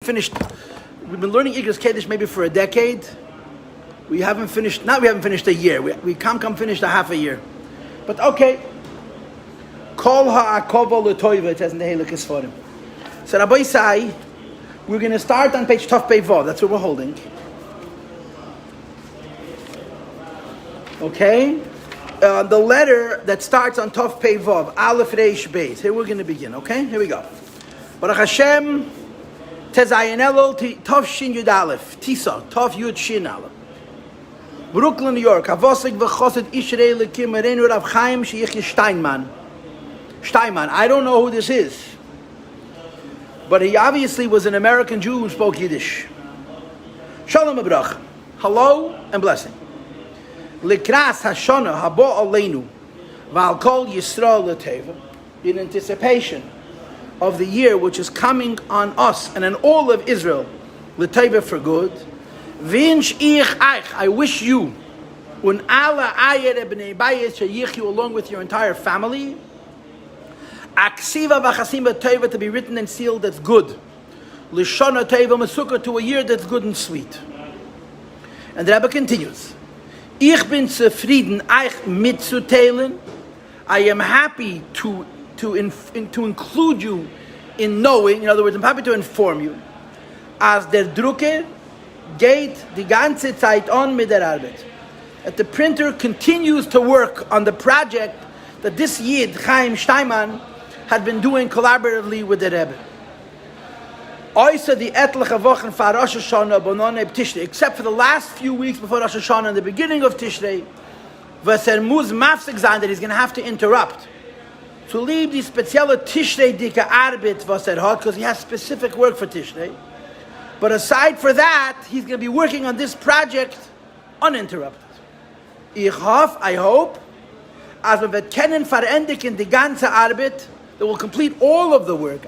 Finished. We've been learning Igros kodesh maybe for a decade. We haven't finished a year. We come finished a half a year. But okay. Kol ha'akova l'toiva, it says in the Heilig for him. So Rabbi Sai, we're going to start on page Tov Pei Vav. That's what we're holding. Okay? The letter that starts on Tov Pei Vav, Aleph Reish Beis. Here we're going to begin, okay? Here we go. Baruch Hashem, Tezayin Elul, Tov Shin Yud Aleph, Tisa, Tov Yud Shin Aleph. Brooklyn, New York, Havosik v'choset Ishrei Lekim Erenu Rav Chaim Sheyichye Steinman. I don't know who this is. But he obviously was an American Jew who spoke Yiddish. Shalom Abrach. Hello and blessing. Likras Hashana Habo Aleinu V'al Kol Yisrael L'Teva. In anticipation of the year which is coming on us and on all of Israel, L'Teva for good. Vinch ich eich, I wish you, un ala ayer b'nei bayis sheyichyu, along with your entire family, aksiva v'chasim b'teva, to be written and sealed that's good, l'shana teva mesukah, to a year that's good and sweet. And the Rebbe continues, ich bin zufrieden eich mitzuteilen, I am happy to include you in knowing, in other words, I'm happy to inform you, as der Drucker geht die ganze Zeit on mit der Arbeit. That the printer continues to work on the project that this Yid, Chaim Steinman, had been doing collaboratively with the Rebbe. Also the etliche Wochen vor Rosh Hashanah bonone Tishrei, except for the last few weeks before Rosh Hashanah and the beginning of Tishrei, was muss mafsig sein, that he's going to have to interrupt. To leave the spezielle Tishrei dike Arbeit was hat, because he has specific work for Tishrei. But aside for that, he's going to be working on this project uninterrupted. I hope, as we kennen verendigen die ganze Arbeit, that will complete all of the work,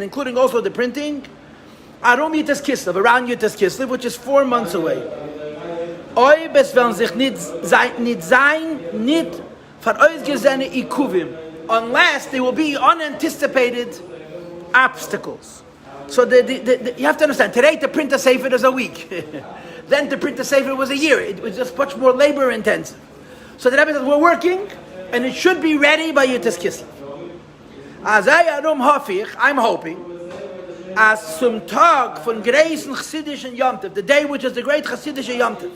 including also the printing, around Yitas Kislev, which is 4 months away. Unless there will be unanticipated obstacles. So you have to understand, today to print a sefer is a week. Then to print a sefer was a year. It was just much more labor intensive. So the Rebbe says, we're working, and it should be ready by Yitas Kislev. I'm hoping, as zum Tag von Greisen Chassidischen Yom Tov, the day which is the great Chassidische Yom Tov,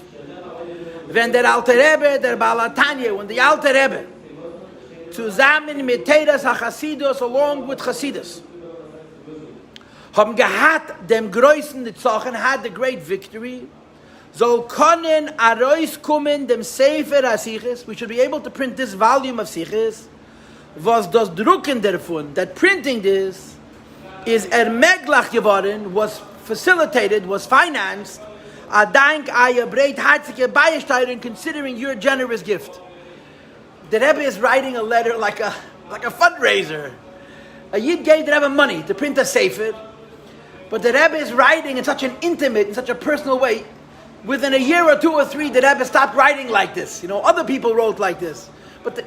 when der Alte Rebbe, der Balatanya, when the Alte Rebbe, zusammen mit Teras HaChassidus, along with Chassidus, haben gehat dem größten Nitzochen, had the great victory, soll können kommen dem Sefer HaSiches, we should be able to print this volume of Siches, was das Drucken davon, that printing this, is meglach geworden, was facilitated, was financed, a dank a breitherzige Beisteuerung, considering your generous gift. The Rebbe is writing a letter like a fundraiser. A Yid gave the Rebbe money to print a Sefer, but the Rebbe is writing in such an intimate, in such a personal way. Within a year or 2 or 3, the Rebbe stopped writing like this. Other people wrote like this. But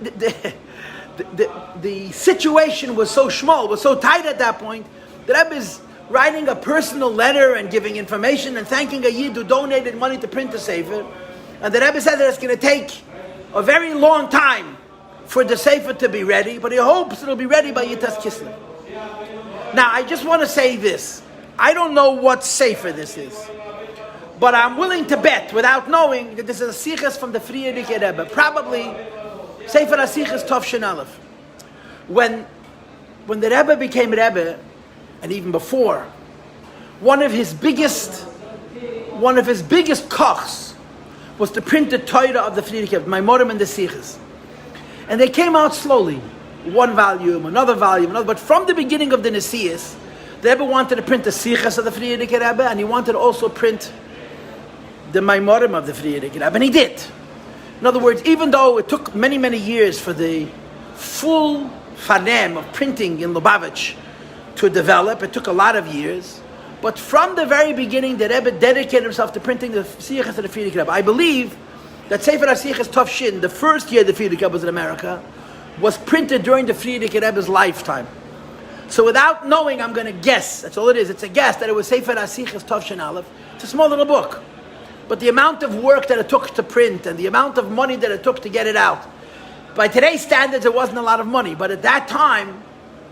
the situation was so small, was so tight at that point. The Rebbe is writing a personal letter and giving information and thanking a Yid who donated money to print the Sefer. And the Rebbe said that it's going to take a very long time for the Sefer to be ready, but he hopes it'll be ready by Yitas Kislev. Now, I just want to say this. I don't know what Sefer this is, but I'm willing to bet, without knowing, that this is a Siches from the Frierdiker Rebbe. Probably Sefer HaSiches Tov Shin Aleph. When the Rebbe became Rebbe, and even before, one of his biggest kochs was to print the Torah of the Frierdiker Rebbe, Maimorim and the Siches. And they came out slowly, one volume, another, but from the beginning of the Nesias, the Rebbe wanted to print the Sichas of the Frierdiker Rebbe, and he wanted to also print the Maimorim of the Frierdiker Rebbe, and he did. In other words, even though it took many, many years for the full fanem of printing in Lubavitch to develop, it took a lot of years, but from the very beginning, the Rebbe dedicated himself to printing the Sichas of the Frierdiker Rebbe. I believe that Sefer HaSiches Tov Shin, the first year the Frierdiker Rebbe was in America, was printed during the Frierdiker Rebbe's lifetime. So without knowing, I'm going to guess. That's all it is. It's a guess that it was Sefer Asichas Tovshin Aleph. It's a small little book. But the amount of work that it took to print and the amount of money that it took to get it out, by today's standards, it wasn't a lot of money. But at that time,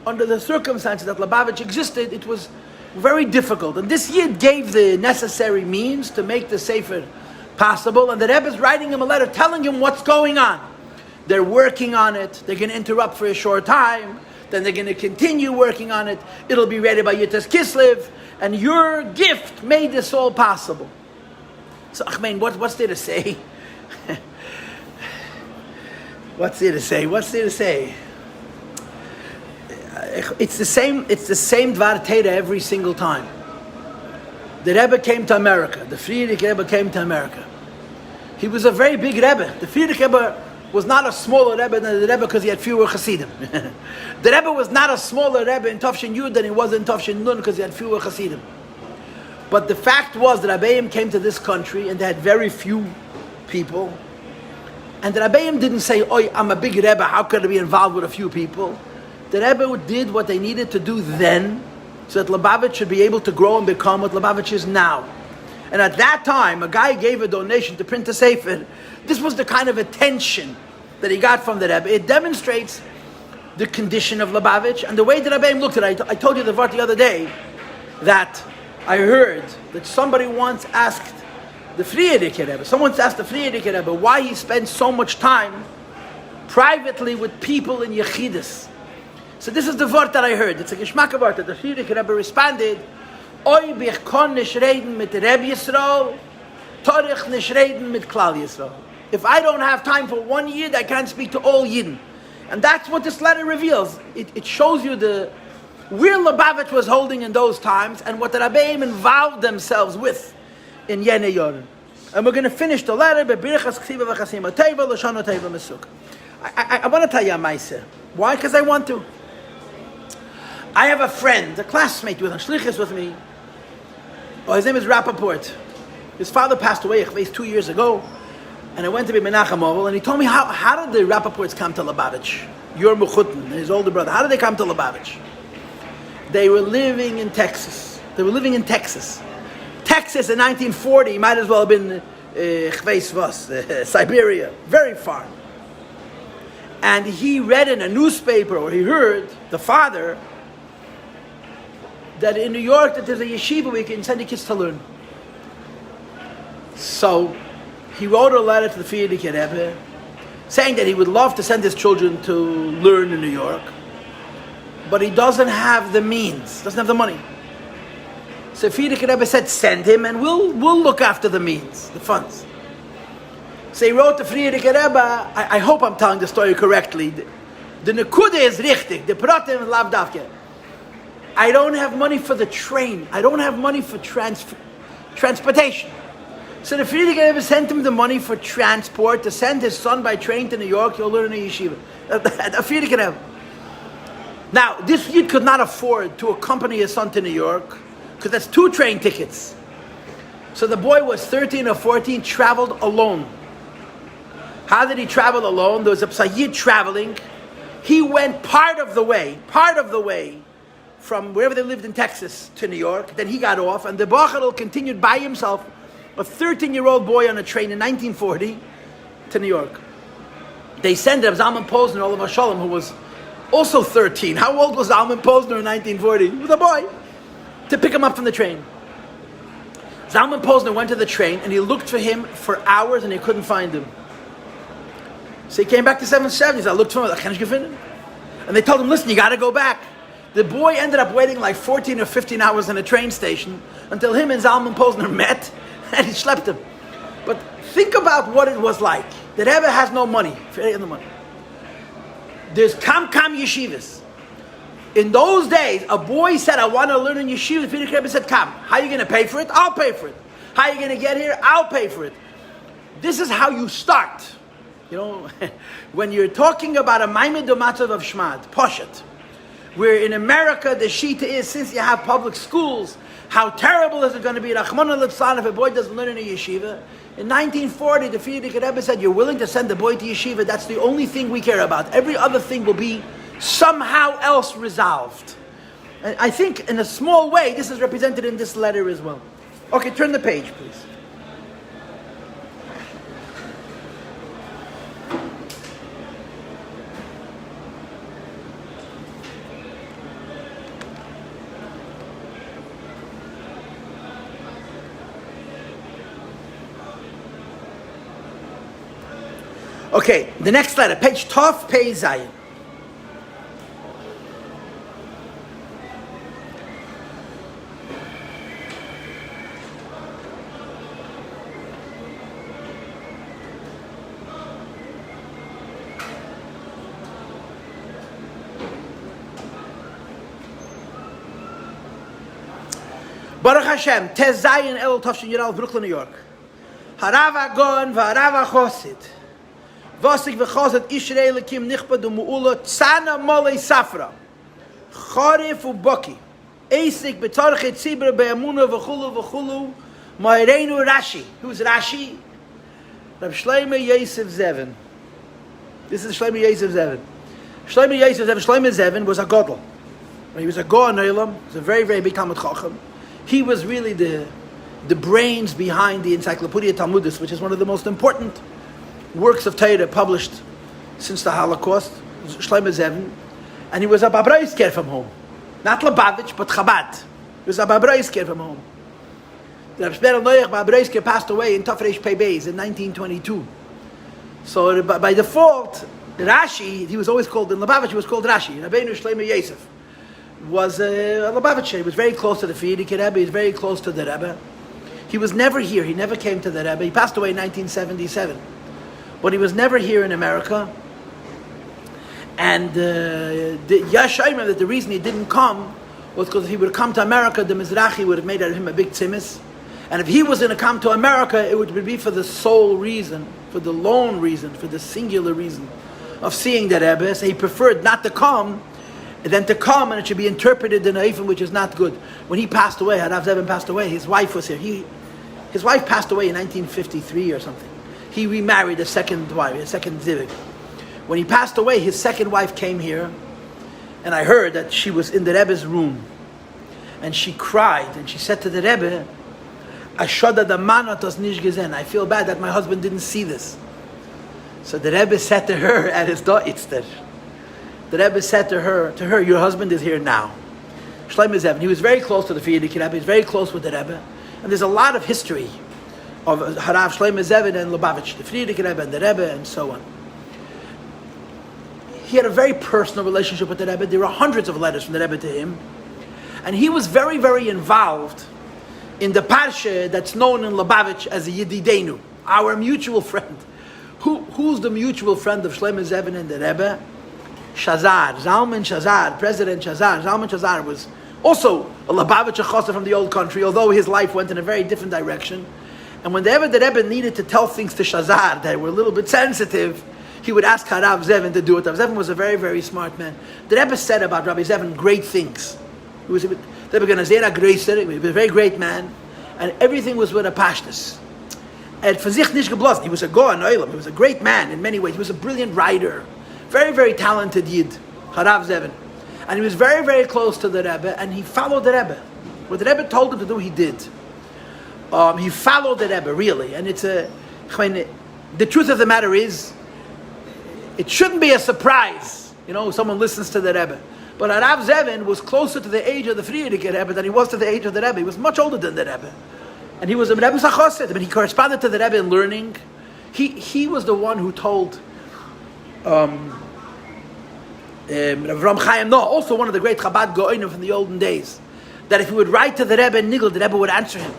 under the circumstances that Lubavitch existed, it was very difficult. And this Yid gave the necessary means to make the Sefer possible. And the Rebbe is writing him a letter telling him what's going on. They're working on it. They're going to interrupt for a short time. Then they're going to continue working on it. It'll be ready by Yitas Kislev. And your gift made this all possible. So, what's there to say? What's there to say? What's there to say? It's the same Dvar Teda every single time. The Rebbe came to America. The Friedrich Rebbe came to America. He was a very big Rebbe. The Friedrich Rebbe was not a smaller Rebbe than the Rebbe because he had fewer Hasidim. The Rebbe was not a smaller Rebbe in Tovshin Yud than he was in Tovshin Nun because he had fewer Hasidim. But the fact was that Rabbeim came to this country and they had very few people. And the Rabbeim didn't say, "Oi, I'm a big Rebbe, how could I be involved with a few people?" The Rebbe did what they needed to do then so that Lubavitch should be able to grow and become what Lubavitch is now. And at that time, a guy gave a donation to print a Sefer. This was the kind of attention that he got from the Rebbe. It demonstrates the condition of Lubavitch and the way that Rabbeim looked at it. I told you the word the other day that I heard that somebody once asked the Friedrich Rebbe, why he spends so much time privately with people in Yechidus. So this is the word that I heard. It's a Geschmack word that the Friedrich Rebbe responded, Oy bich kon nish reden mit Rebbe Yisrael, torich nish reden mit Klal Yisrael. If I don't have time for one Yid, I can't speak to all Yidden. And that's what this letter reveals. It shows you where Lubavitch was holding in those times and what the Rabbeim involved themselves with in Yenei Yorin. And we're going to finish the letter. I want to tell you a Maaseh. Why? Because I want to. I have a friend, a classmate with a shlichus with me. Oh, his name is Rappaport. His father passed away 2 years ago. And I went to be Menachem Oval, and he told me how did the Rappaports come to Lubavitch? Your Mechutin, his older brother. How did they come to Lubavitch? They were living in Texas. Texas in 1940 might as well have been Siberia, very far. And he read in a newspaper, or he heard, the father, that in New York that there's a yeshiva where you can send your kids to learn. So he wrote a letter to the Friedrich Rebbe saying that he would love to send his children to learn in New York, but he doesn't have the means, doesn't have the money. So Friedrich Rebbe said, send him and we'll look after the means, the funds. So he wrote to Friedrich Rebbe, I hope I'm telling the story correctly, the Nekude is richtig, the Pratim is lav davke. I don't have money for the train, I don't have money for transportation. So the Friedrich Rebbe sent him the money for transport to send his son by train to New York. He'll learn in a yeshiva. The Friedrich Rebbe. Now, this Yid could not afford to accompany his son to New York because that's 2 train tickets. So the boy was 13 or 14, traveled alone. How did he travel alone? There was a Yid traveling. He went part of the way from wherever they lived in Texas to New York. Then he got off, and the Bachel continued by himself, a 13-year-old boy on a train in 1940 to New York. They sent Reb Zalman Posner, Olav Shalom, who was also 13. How old was Zalman Posner in 1940? He was a boy. To pick him up from the train. Zalman Posner went to the train and he looked for him for hours and he couldn't find him. So he came back to 770s. I looked for him. I can't find him. And they told him, listen, you got to go back. The boy ended up waiting like 14 or 15 hours in a train station until him and Zalman Posner met and he schlepped him. But think about what it was like. The Rebbe has no money. There's kam yeshivas. In those days, a boy said, I want to learn in yeshiva. The Rebbe said, come. How are you going to pay for it? I'll pay for it. How are you going to get here? I'll pay for it. This is how you start. You know, when you're talking about a maimed matzav of shmad, poshet, where in America the shita is, since you have public schools, how terrible is it going to be, Rachmana litzlan, if a boy doesn't learn in a yeshiva? In 1940, the Friedrich Rebbe said, you're willing to send the boy to yeshiva, that's the only thing we care about. Every other thing will be somehow else resolved. And I think in a small way, this is represented in this letter as well. Okay, turn the page, please. Okay, the next letter, page Tov Pei Zayin. Baruch Hashem, Tez Zayin El Tov Shin Brooklyn, New York. Harav Agon v'Harav Chosid. Vasik v'chazat Ishrei Lekim Nichbad u'Mu'ula Tzana Molei Safra Charif u'Baki Eisik B'Tarchet Tzibra Be'amuna v'chulu Ma'irenu Rashi. Who's Rashi? Rab Shlomo Yosef Zevin. This is Shlomo Yosef Zevin. Shlomo Yosef Zevin. Shlomo Zevin was a gadol. He was a Gaon Olam. He was a very, very big Talmud Chacham. He was really the brains behind the Encyclopedia Talmudis, which is one of the most important works of Torah published since the Holocaust. Shlomo Zevin. And he was a Babroisker from home. Not Lubavitch, but Chabad. He was a Babroisker from home. The Reb Shmuel Noach Babroisker passed away in Tafresh Pei Beis in 1922. So by default, Rashi, he was always called, in Lubavitch he was called Rashi. Rabbeinu Shlomo Yosef was a Lubavitcher. He was very close to the Frierdiker Rebbe. He was very close to the Rebbe. He was never here. He never came to the Rebbe. He passed away in 1977. But he was never here in America. And Yashayim, that the reason he didn't come was because if he would have come to America, the Mizrahi would have made out of him a big tzimis. And if he was going to come to America, it would be for the sole reason, for the lone reason, for the singular reason of seeing the Rebbe. So he preferred not to come than to come, and it should be interpreted in a Eifim which is not good. When he passed away, Harav Zevin passed away, his wife was here. His wife passed away in 1953 or something. He remarried a second wife, a second Zivik. When he passed away, his second wife came here, and I heard that she was in the Rebbe's room, and she cried, and she said to the Rebbe, I feel bad that my husband didn't see this. So the Rebbe said to her at his do'itzter, the Rebbe said to her, your husband is here now. Shlomo Zevin, he was very close to the Frierdiker Rebbe, he was very close with the Rebbe, and there's a lot of history of Harav Shlomo Zevin and Lubavitch, the Frierdiker Rebbe and the Rebbe and so on. He had a very personal relationship with the Rebbe. There were hundreds of letters from the Rebbe to him, and he was very, very involved in the parsha that's known in Lubavitch as a Yedidenu, our mutual friend. Who's the mutual friend of Shlomo Zevin and the Rebbe? Shazar, Zalman Shazar, President Shazar. Zalman Shazar was also a Lubavitcher Chassid from the old country, although his life went in a very different direction. And whenever the Rebbe needed to tell things to Shazar that were a little bit sensitive, he would ask Harav Zevin to do it. Harav Zevin was a very, very smart man. The Rebbe said about Rabbi Zevin great things. He was a very great man, and everything was with a pashtus. And for sich nicht geblasen, he was a Gaon Olam, he was a great man in many ways. He was a brilliant writer, very, very talented Yid, Harav Zevin. And he was very, very close to the Rebbe, and he followed the Rebbe. What the Rebbe told him to do, he did. He followed the Rebbe, really. And the truth of the matter is, it shouldn't be a surprise, someone listens to the Rebbe. But Harav Zevin was closer to the age of the Frierdiker Rebbe than he was to the age of the Rebbe. He was much older than the Rebbe. And he was a Rebbe's Chassid. I mean, he corresponded to the Rebbe in learning. He was the one who told Rav Chaim Noah, also one of the great Chabad Go'onim from the olden days, that if he would write to the Rebbe in Nigel, the Rebbe would answer him.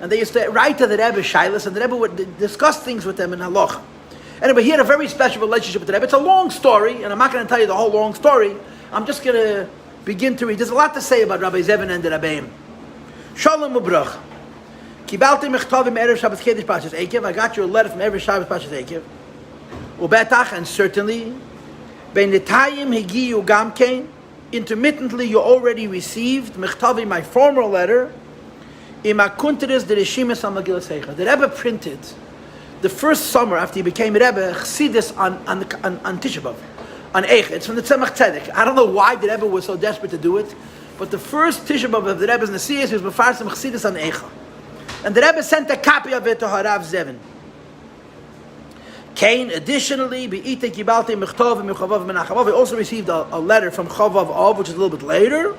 And they used to write to the Rebbe Shilas, and the Rebbe would discuss things with them in Halacha. Anyway, he had a very special relationship with the Rebbe. It's a long story, and I'm not going to tell you the whole long story. I'm just going to begin to read. There's a lot to say about Rabbi Zevin and the Rebbeim. Shalom u'brach. Kibalti mechtav im Erev Shabbos Kedesh Parshas Eikev. I got you a letter from Erev Shabbos Parshas Eikev. Ubetach, and certainly, Beinetayim higiyu gamkein. Intermittently, you already received mechtavi, my former letter. Ima kunteres de Rishimis al Megillas Eicha. The Rebbe printed the first summer after he became a Rebbe, Chassidus on Tisha B'Av, on Eicha. It's from the Tzemach Tzedek. I don't know why the Rebbe was so desperate to do it. But the first Tisha B'Av of the Rebbe's Nasias was Mefarsim Chassidus on Eicha. And the Rebbe sent a copy of it to Harav Zevin. Cain, additionally, Be'ite Kibalti Mechtov and Mechavav Menachavav, he also received a letter from Chavav Av, which is a little bit later,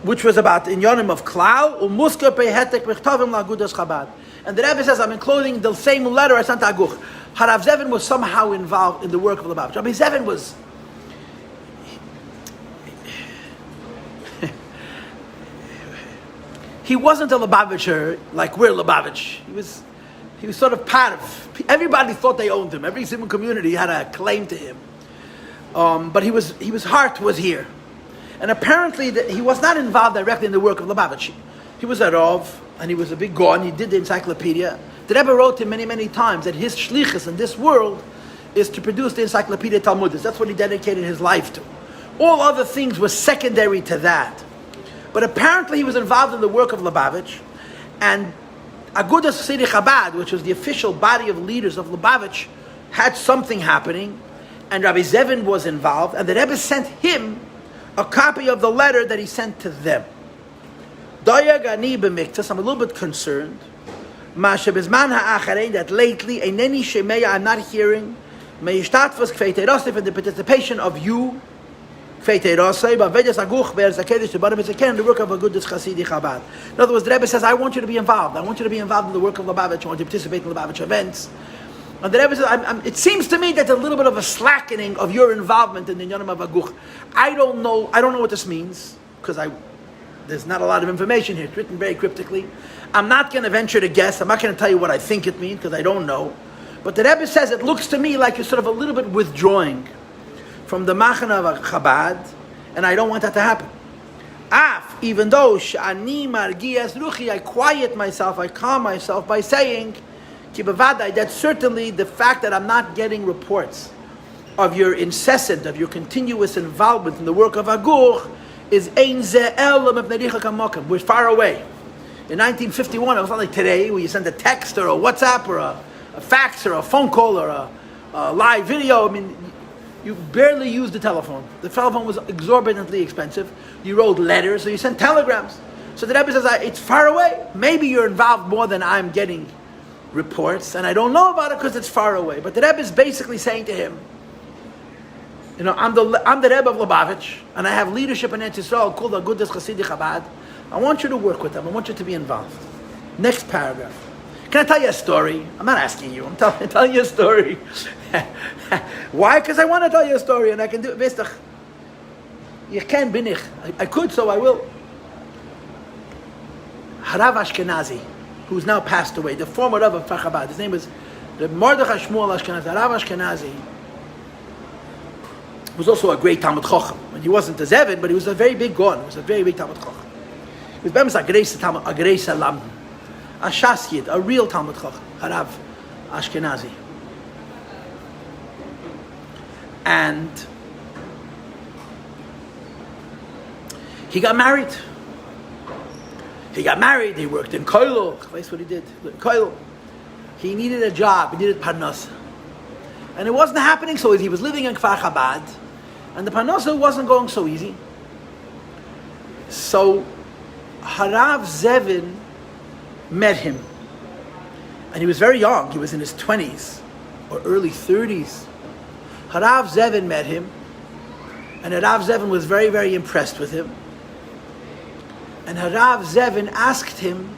which was about in Yonim of Klal, Umuska Pehetek Mechtavim Lagudas Chabad. And the Rebbe says, I'm enclosing the same letter I sent to Aguch. Harav Zevin was somehow involved in the work of Lubavitch. Rabbi Zevin was... he wasn't a Lubavitcher like we're Lubavitch. He was sort of part of... Everybody thought they owned him. Every Simon community had a claim to him. But his heart was here. And apparently he was not involved directly in the work of Lubavitch. He was a Rav, and he was a big Gaon. He did the encyclopedia. The Rebbe wrote him many, many times that his shlichus in this world is to produce the Encyclopedia Talmudis. That's what he dedicated his life to. All other things were secondary to that. But apparently he was involved in the work of Lubavitch, and Agudas Chasidei Chabad, which was the official body of leaders of Lubavitch, had something happening, and Rabbi Zevin was involved, and the Rebbe sent him a copy of the letter that he sent to them. Dayag ani b'miktas, I'm a little bit concerned. That lately, I'm not hearing in the participation of you, in the work of a good Chasidei Chabad. In other words, the Rebbe says, I want you to be involved. I want you to be involved in the work of Lubavitch. I want you to participate in Lubavitch events. And the Rebbe says, it seems to me that there's a little bit of a slackening of your involvement in the Yonim of Aguch. I don't know what this means, because there's not a lot of information here. It's written very cryptically. I'm not going to venture to guess. I'm not going to tell you what I think it means, because I don't know. But the Rebbe says it looks to me like you're sort of a little bit withdrawing from the Machana of Chabad, and I don't want that to happen. Even though Sh'ani Margias Ruchi, I quiet myself, I calm myself by saying, Ki bevadai, that certainly the fact that I'm not getting reports of your incessant, of your continuous involvement in the work of Aguch, is Ein Ze Elam of Nericha Kamokim. We're far away. In 1951, it was not like today, where you send a text or a WhatsApp or a fax or a phone call or a live video. I mean, you barely used the telephone. The telephone was exorbitantly expensive. You wrote letters, so you sent telegrams. So the Rebbe says, it's far away. Maybe you're involved more than I'm getting reports, and I don't know about it because it's far away. But the Rebbe is basically saying to him, I'm the Rebbe of Lubavitch, and I have leadership in Eretz Yisrael called Agudas Chasidei Chabad. I want you to work with them. I want you to be involved. Next paragraph. Can I tell you a story? I'm not asking you. I'm telling you a story. Why? Because I want to tell you a story, and I can do it. Weißt du, ich kann, bin ich. I could, so I will. Harav Ashkenazi, who's now passed away, the former Rav of Chabad. His name was the Mordechai Shmuel Ashkenazi. Harav Ashkenazi was also a great Talmud Chacham. And he wasn't a Zevin, but he was a very big Gaon. He was a very big Talmud Chacham. He was Bemis a Greisa Lam, a Shas Yid, a real Talmud Chacham, Harav Ashkenazi. And he got married. He worked in Koilo. That's what he did. In Koilo. He needed a job. He needed parnasa. And it wasn't happening so easy. He was living in Kfar Chabad. And the parnasa wasn't going so easy. So Harav Zevin met him. And he was very young. He was in his 20s or early 30s. Harav Zevin met him. And Harav Zevin was very, very impressed with him. And Harav Zevin asked him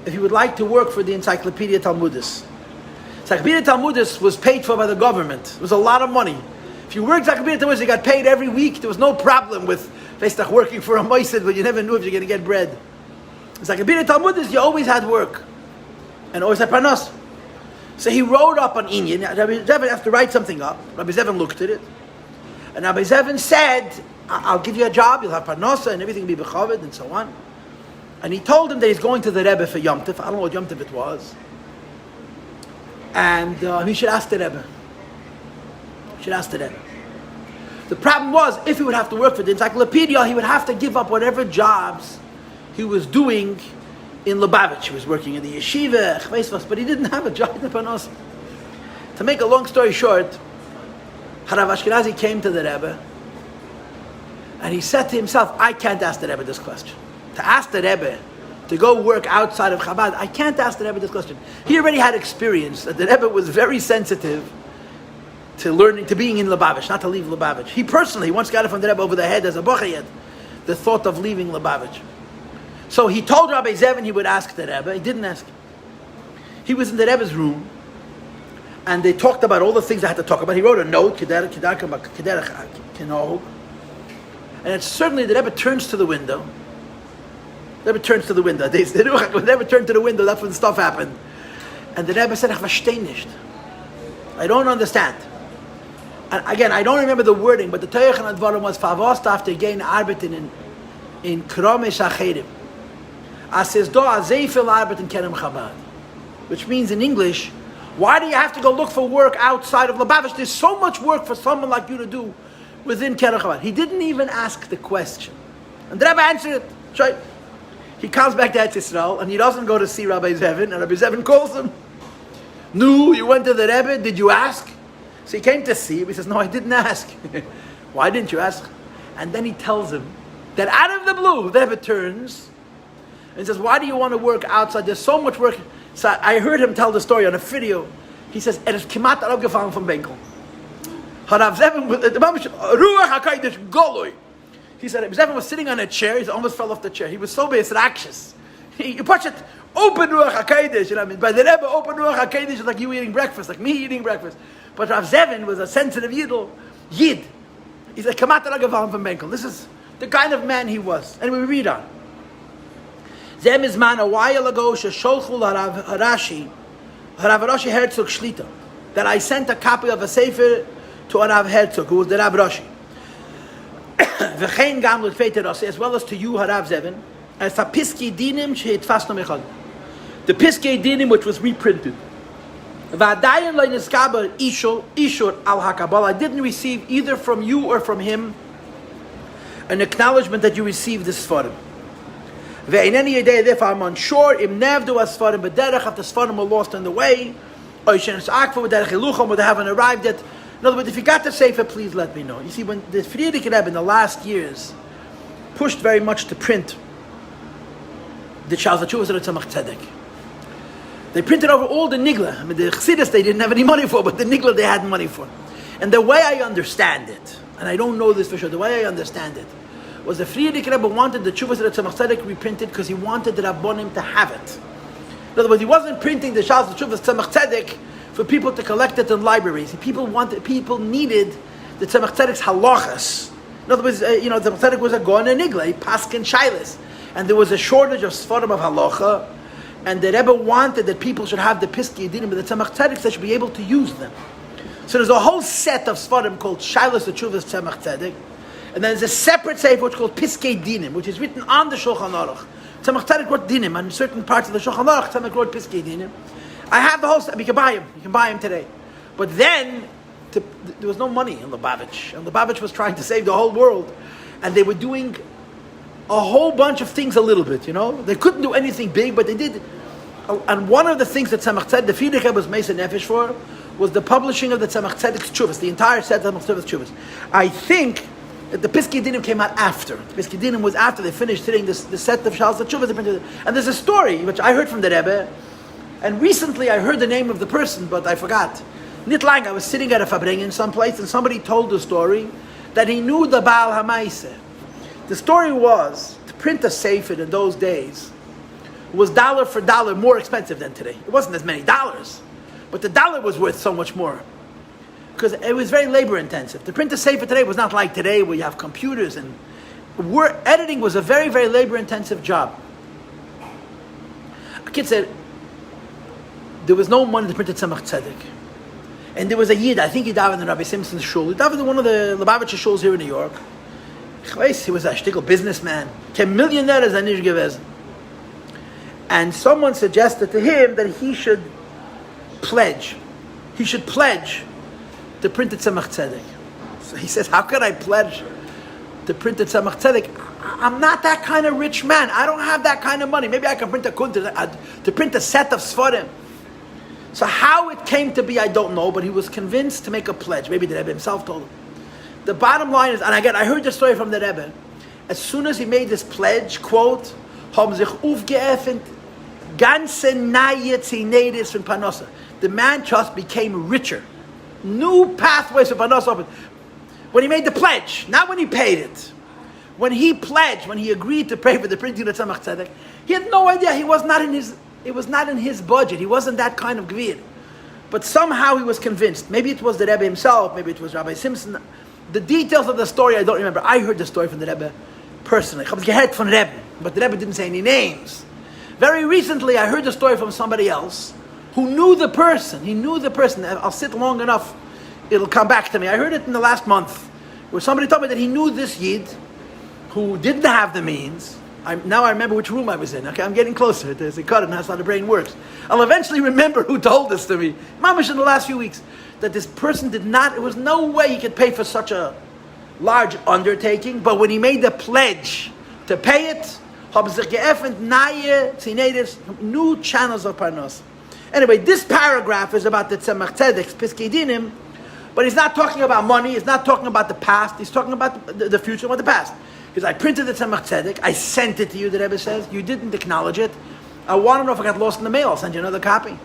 if he would like to work for the Encyclopedia Talmudis. Encyclopedia Talmudis was paid for by the government. It was a lot of money. If you worked Encyclopedia Talmudis, you got paid every week. There was no problem with working for a moisid, but you never knew if you're going to get bread. Encyclopedia Talmudis, you always had work. And always had panos. So he wrote up an inyan. Rabbi Zevin had to write something up. Rabbi Zevin looked at it. And Rabbi Zevin said, I'll give you a job, you'll have parnasa and everything will be bechaved and so on. And he told him that he's going to the Rebbe for Yom Tov. I don't know what Yom Tov it was. And he should ask the Rebbe. The problem was, if he would have to work for the encyclopedia, he would have to give up whatever jobs he was doing in Lubavitch. He was working in the yeshiva, but he didn't have a job in the parnasa. To make a long story short, Harav Ashkenazi came to the Rebbe And he said to himself, I can't ask the Rebbe this question. To ask the Rebbe to go work outside of Chabad, I can't ask the Rebbe this question. He already had experience that the Rebbe was very sensitive to learning, to being in Lubavitch, not to leave Lubavitch. He personally once got it from the Rebbe over the head as a bochayed, the thought of leaving Lubavitch. So he told Rabbi Zevin he would ask the Rebbe. He didn't ask him. He was in the Rebbe's room, and they talked about all the things I had to talk about. He wrote a note, and it's certainly the Rebbe turns to the window. The Rebbe turns to the window. When the Rebbe turned to the window, that's when stuff happened. And the Rebbe said, I don't understand. And again, I don't remember the wording, but the Teuchen Advarim was Favos after gain arbeiten in Kromesh Acherim. As is do Azeifel arbeiten Kerem Chabad. Which means in English, why do you have to go look for work outside of Lubavitch? There's so much work for someone like you to do within Kerem Chabad. He didn't even ask the question. And the Rebbe answered it. Right? He comes back to Eretz Yisrael and he doesn't go to see Rabbi Zevin, and Rabbi Zevin calls him. No, you went to the Rebbe, did you ask? So he came to see him. He says, no, I didn't ask. Why didn't you ask? And then he tells him that out of the blue, the Rebbe turns and says, why do you want to work outside? There's so much work. So I heard him tell the story on a video. He says, is kimat abgefallen from Benkel. Harav Zevin, Ruach HaKodesh Goloi. He said, Zevin was sitting on a chair. He almost fell off the chair. He was so be'esrakshis. You push it, open Ruach HaKodesh. You know what I mean? By the Rebbe, open Ruach HaKodesh is like you eating breakfast, like me eating breakfast. But Rav Zevin was a sensitive Yid. He said, Kamat Ragavam from Benkel. This is the kind of man he was. And we read on. Zem is man a while ago, Shesholchul Harav Harashi Herzog Shlita, that I sent a copy of a sefer to Harav Herzog, who was the Rav Rashi. V'chein gam l'tfei Rasi, as well as to you, Harav Zevin, as a Piskei Dinim she'itfasno mechad. The Piskei Dinim which was reprinted. V'adayin lo niskaber ishur al hakabala. I didn't receive either from you or from him an acknowledgement that you received this Sfarim. Ve'ineni yedei, therefore I'm unsure, im nevdu as-Sfarim b'derech, if the Sfarim were lost on the way, or she'nes akfu b'derech ilucham, or they haven't arrived yet. In other words, if you got the Sefer, please let me know. You see, when the Frierdiker Rebbe in the last years pushed very much to print the Shas HaTshuvos of the Tzemach Tzedek, they printed over all the Nigla. I mean, the Chassidus they didn't have any money for, but the Nigla they had money for. And the way I understand it, and I don't know this for sure, the way I understand it, was the Frierdiker Rebbe wanted the Tshuvos of the Tzemach Tzedek reprinted because he wanted the Rabbonim to have it. In other words, he wasn't printing the Shas HaTshuvos Tzemach Tzedek for people to collect it in libraries. People needed the Tzemach Tzedek's halachas. In other words, Tzemach Tzedek was a Gaon and Nigla, Paskin Shailis. And there was a shortage of Sfarim of halacha, and the Rebbe wanted that people should have the Piskei Dinim, but the Tzemach Tzedek, they should be able to use them. So there's a whole set of Sfarim called Shailis Tshuvas Tzemach Tzedek, and then there's a separate sefer which is called Piskei Dinim, which is written on the Shulchan Aruch. Tzemach Tzedek wrote Dinim, on certain parts of the Shulchan Aruch, Tzemach wrote Piskei Dinim. I have the whole set. You can buy them. You can buy them today. But then, there was no money in Lubavitch. And Lubavitch was trying to save the whole world. And they were doing a whole bunch of things a little bit, They couldn't do anything big, but they did. And one of the things that Tzemach Tzedek, the Frierdiker was Mesa Nefesh for, was the publishing of the Tzemach Tzedek's Tshuvos, the entire set of Tzemach Tzedek's Tshuvos. I think that the Piskei Dinim came out after. The Piskei Dinim was after they finished hitting the set of Shas HaTshuvos. And there's a story, which I heard from the Rebbe, and recently I heard the name of the person, but I forgot. Nit lang, I was sitting at a Fabringen someplace, and somebody told the story that he knew the Baal HaMaaseh. The story was, to print a sefer in those days was dollar for dollar more expensive than today. It wasn't as many dollars, but the dollar was worth so much more. Because it was very labor intensive. To print a sefer today was not like today where you have computers, and editing was a very, very labor intensive job. A kid said, there was no money to print a Tzemach Tzedek. And there was a Yid, I think he davened in Rabbi Simpson's shul. He davened in one of the Lubavitcher shuls here in New York. He was a shtickle businessman. Came millionaire as a nish gewesen. And someone suggested to him that he should pledge. He should pledge to print a Tzemach Tzedek. So he says, how could I pledge to print a Tzemach Tzedek? I'm not that kind of rich man. I don't have that kind of money. Maybe I can print a kunta, to print a set of Sfarim. So how it came to be, I don't know, but he was convinced to make a pledge. Maybe the Rebbe himself told him. The bottom line is, and again, I heard the story from the Rebbe. As soon as he made this pledge, quote, haben sich aufgeöffnet ganze neue Zinedis von Panosa. The man just became richer. New pathways for Panosa opened. When he made the pledge, not when he paid it. When he pledged, when he agreed to pay for the printing of the Tzemach Tzedek, he had no idea. It was not in his budget. He wasn't that kind of gvir. But somehow he was convinced. Maybe it was the Rebbe himself. Maybe it was Rabbi Simpson. The details of the story I don't remember. I heard the story from the Rebbe personally. Ich habe es gehört von Rebbe, but the Rebbe didn't say any names. Very recently, I heard the story from somebody else who knew the person. He knew the person. I'll sit long enough, it'll come back to me. I heard it in the last month, where somebody told me that he knew this Yid who didn't have the means. Now I remember which room I was in. Okay, I'm getting closer. There's a cut, and that's how the brain works. I'll eventually remember who told this to me. Mamish in the last few weeks, that this person did not. There was no way he could pay for such a large undertaking. But when he made the pledge to pay it, haben sich geöffnet neue Zinedis, new channels of Parnos. Anyway, this paragraph is about the Tzemach Tzedek's Piskei Dinim, but he's not talking about money. He's not talking about the past. He's talking about the future or the past. Because I printed the Tzemach Tzedek, I sent it to you, the Rebbe says. You didn't acknowledge it. I want to know if I got lost in the mail. I'll send you another copy.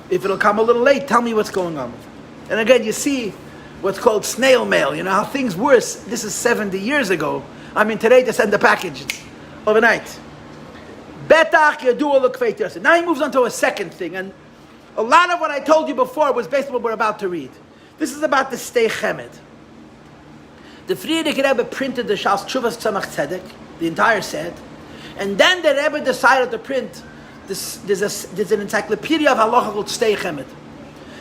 If it'll come a little late, tell me what's going on. And again, you see what's called snail mail. You know how things were. This is 70 years ago. I mean, today to send the package overnight. Betach Yadu L'Kveit Yosef. Now he moves on to a second thing. And a lot of what I told you before was based on what we're about to read. This is about the Stei Chemed. The Frierdiker Rebbe printed the Shas Tshuvas Tzemach Tzedek, the entire set, and then the Rebbe decided to print this. There's an encyclopedia of halacha called Stei Chemed.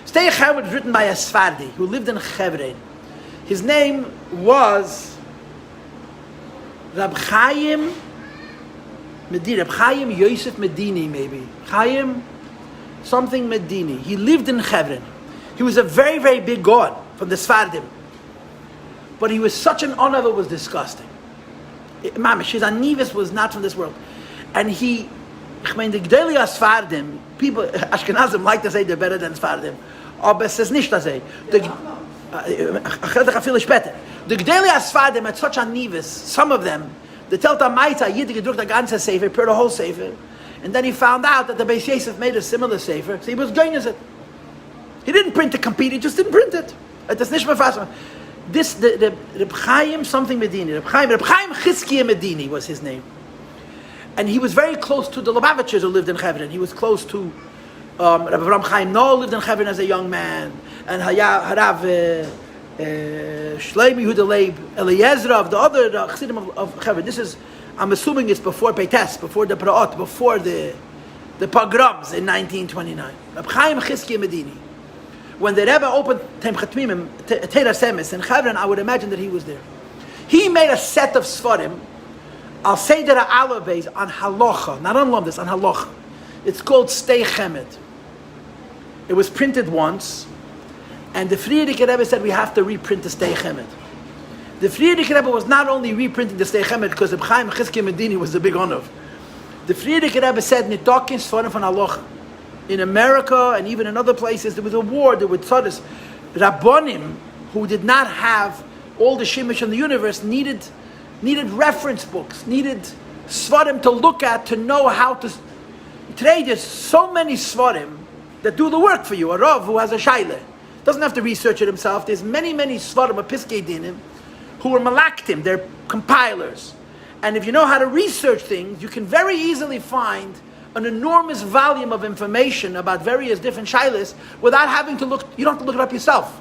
Stei Chemed was written by a Sfardi who lived in Chevron. His name was Rab Chaim Medini, Rab Chaim Yosef Medini, maybe Chaim something Medini. He lived in Chevron. He was a very, very big god from the Sfardim. But he was such an honor that was disgusting. Mamish, his anivis was not from this world. And the Gdeli Sfardim, people, Ashkenazim like to say they're better than Sfardim. Aber es ist nicht das. The Gdeli Sfardim had such anivis, some of them, the Telta Maita, Yiddi gedruckt the ganze Sefer, per the whole Sefer. And then he found out that the Beis Yosef made a similar Sefer, so he was going as it. He didn't print to compete, he just didn't print it. It is nicht mehr. This, the Reb Chaim something Medini, Reb Chaim Chizkiya Medini was his name. And he was very close to the Lubavitchers who lived in Chevron. He was close to Rabbi Avram Chaim Noah lived in Chevron as a young man. And Harav Shlomo Yehuda Leib Eliezer of the other Chassidim of Chevron. This is, I'm assuming it's before Peites, before the Praot, before the pogroms in 1929. Reb Chaim Chizkiya Medini. When the Rebbe opened Teim Chatmimim, Teira Semes in Chevron, I would imagine that he was there. He made a set of Sfarim. I'll say that Alabes on Halacha, not on Lumdis, on Halacha. It's called Stei Chemed. It was printed once, and the Frierdiker Rebbe said we have to reprint the Stei Chemed. The Frierdiker Rebbe was not only reprinting the Stei Chemed because Reb Chaim Chizkiya Medini was the big honor. The Frierdiker Rebbe said Nitokin Sfarim von Halacha. In America and even in other places, there was a war. There were tzadis, Rabbonim, who did not have all the shimish in the universe, needed reference books, needed svarim to look at to know how to. Today, there's so many svarim that do the work for you. A rav who has a shaila doesn't have to research it himself. There's many svarim of Piskei Dinim who are malaktim. They're compilers, and if you know how to research things, you can very easily find an enormous volume of information about various different shilas without having to look. You don't have to look it up yourself.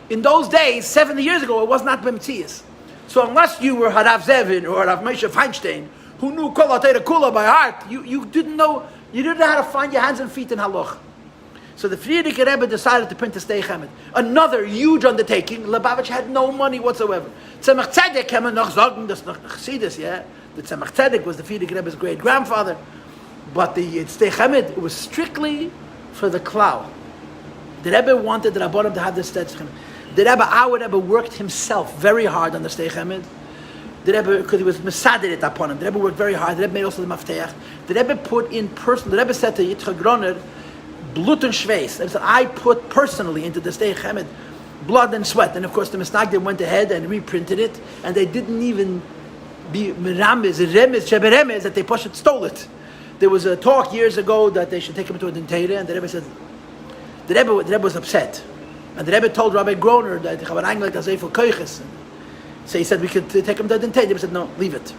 In those days, 70 years ago, it was not b'mtzias. So unless you were Harav Zevin or Harav Moshe Feinstein, who knew Kol HaTorah Kula by heart, you didn't know how to find your hands and feet in halach. So the Frierdiker Rebbe decided to print the Stei Chemed. Another huge undertaking. Lubavitch had no money whatsoever. Tzemach Tzedek kann man noch sagen, das noch Chassidus, yeah. The Tzemach Tzedek was the Frierdiker Rebbe's great grandfather. But the Stei Chemed, it was strictly for the cloud. The Rebbe wanted the Rabbanim to have the Stei Chemed. The Rebbe, our Rebbe, worked himself very hard on the Stei Chemed. The Rebbe, because he was mesader it upon him. The Rebbe worked very hard. The Rebbe made also the Mafteach. The Rebbe put in person. The Rebbe said to Yitzchak Groner, Blut and Schweiß. He said, I put personally into the Stei Chemed blood and sweat. And of course the Misnagdim went ahead and reprinted it, and they didn't even be Remez, that they stole it. There was a talk years ago that they should take him to a dentata, and the Rebbe said, the Rebbe was upset. And the Rebbe told Rabbi Groner that so he said we could take him to the dentata. The Rebbe said, no, leave it.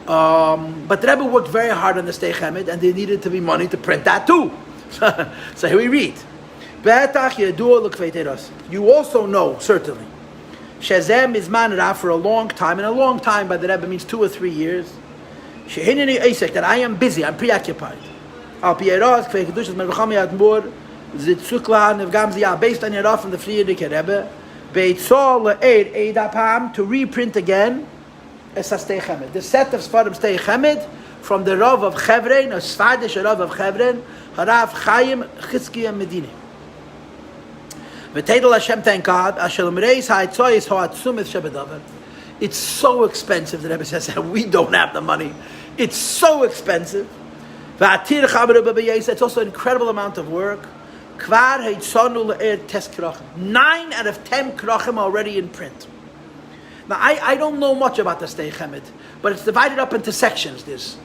But the Rebbe worked very hard on the Stei Chemed, and there needed to be money to print that too. So here we read. You also know, certainly, Shazem is manra for a long time, and a long time by the Rebbe means 2 or 3 years. That I am busy, I'm preoccupied. Based on Yerah from the Friedrich Rebbe, to reprint again the set of Sfarim Stei Chemed from the Rav of Chevron, a Svadish Rav of Chevron, Harav Chaim Chizkiya Medini. Thank God. It's so expensive, the Rebbe says, and we don't have the money. It's so expensive. It's also an incredible amount of work. 9 out of 10 krachim already in print. Now, I don't know much about the Stei Chemed, but it's divided up into sections. There's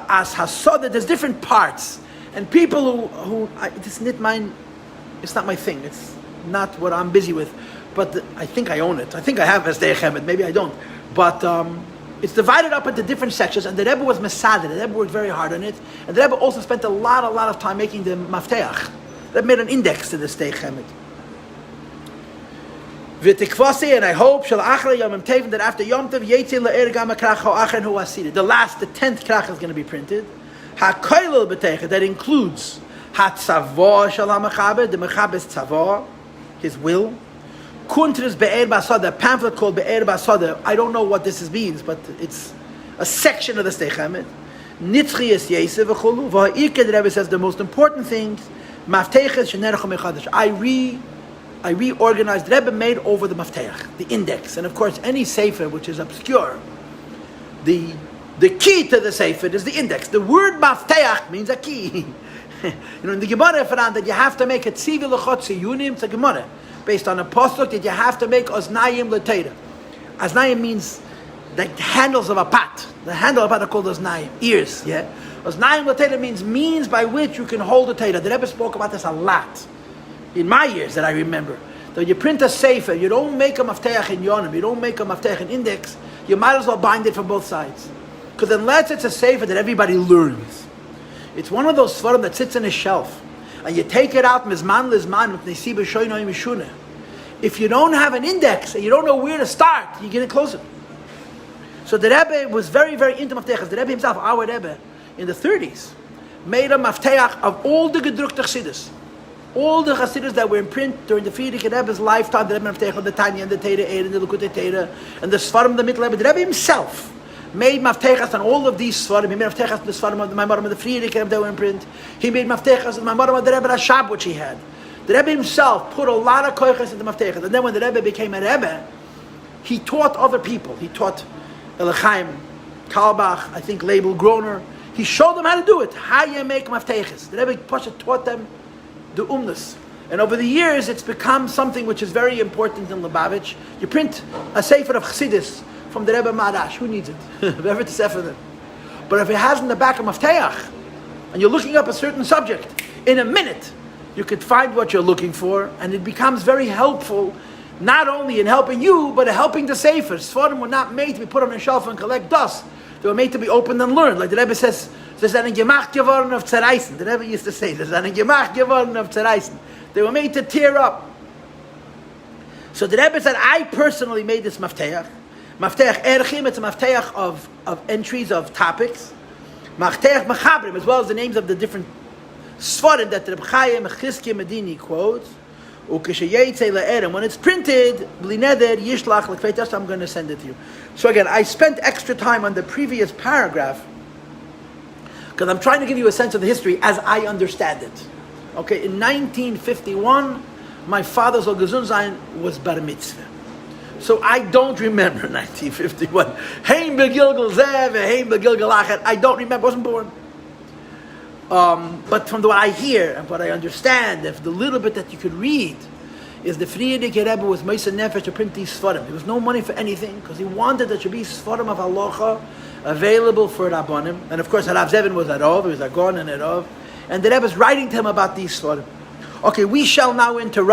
As Hasoda, there's different parts. And people it's not my thing. It's not what I'm busy with. But I think I own it. I think I have a Stei Chemed. Maybe I don't. But it's divided up into different sections. And the Rebbe was Mesader. The Rebbe worked very hard on it. And the Rebbe also spent a lot of time making the Mafteach. That made an index to the Stei Chemed. And I hope that after Yom Tov the last, the 10th krach is going to be printed. That includes the Mechabes Tzavah, his will. Kuntras Be'er Basada, a pamphlet called Be'er Basada. I don't know what this means, but it's a section of the Stei Chemed. Nitzchias Yesef v'chulu. V'ha'iked, the Rebbe says the most important things. Mafteches shenerachom echadash. I reorganized. The Rebbe made over the Mafteach, the index, and of course any sefer which is obscure. The key to the sefer is the index. The word Mafteach means a key. In the Gemara, that you have to make a tzivil l'chotzi yunim. It's a Gemara based on a pasuk that you have to make oznayim l'teira. Oznayim means the handles of a pot. The handle of a pot are called oznayim, ears. Yeah. Oznayim l'teira means by which you can hold a teira. The Rebbe spoke about this a lot in my years that I remember. So you print a sefer, you don't make a mafteach in yonim, you don't make a mafteach in index. You might as well bind it from both sides, because unless it's a sefer that everybody learns, it's one of those svarim that sits on a shelf, and you take it out mizman lizman. If you don't have an index and you don't know where to start, you get it closer. So the Rebbe was very, very into maftechas. The Rebbe himself, our Rebbe, in the 30s, made a mafteach of all the gedrukte chassidus. All the chassidus that were in print during the Friedrich Rebbe's lifetime, the Rebbe mafteach of the Tanya and the Teira Eir and the Likutei Teira and the Svarim of the Mittel Rebbe. The Rebbe himself made maftechas on all of these Svarim. He made maftechas on the Svarim of the Maimarim of the Friedrich Rebbe that were in print. He made maftechas on the Maimarim of the Rebbe Rashab, which he had. The Rebbe himself put a lot of koiches into maftechas. And then when the Rebbe became a Rebbe, he taught other people. He taught Elichaim, Kalbach, I think Label Groner. He showed them how to do it. How you make maftechas. The Rebbe Pasha taught them the umnus. And over the years, it's become something which is very important in Lubavitch. You print a sefer of Chassidus from the Rebbe Marash. Who needs it? Whoever to sefer them. But if it has in the back a mafteach, and you're looking up a certain subject, in a minute, you could find what you're looking for, and it becomes very helpful, not only in helping you, but in helping the sefer. Sfarim were not made to be put on a shelf and collect dust. They were made to be opened and learned. Like the Rebbe says, "There's an gemacht geworden of zerreißen." The Rebbe used to say, "There's an gemacht geworden of zerreißen." They were made to tear up. So the Rebbe said, "I personally made this mafteach. Mafteach erchim. It's a mafteach of entries of topics. Mafteach machabrim, as well as the names of the different svarim that Reb Chaim Chizkiya Medini quotes. And when it's printed, I'm going to send it to you." So again, I spent extra time on the previous paragraph because I'm trying to give you a sense of the history as I understand it. Okay, in 1951, my father's Ogazun Zayin was bar mitzvah. So I don't remember 1951. Hein begilgal zev, hein begilgal achet. I don't remember. I wasn't born. But from what I hear and what I understand, if the little bit that you could read, is the Frierdiker Rebbe was Meisa Nefesh to print these Sfarim. There was no money for anything, because he wanted there should be Sfarim of Halacha available for Rabbanim. And of course, Rav Zevin was a Rav, he was a Gon and a Rav. And the Rebbe is writing to him about these Sfarim. Okay, we shall now interrupt.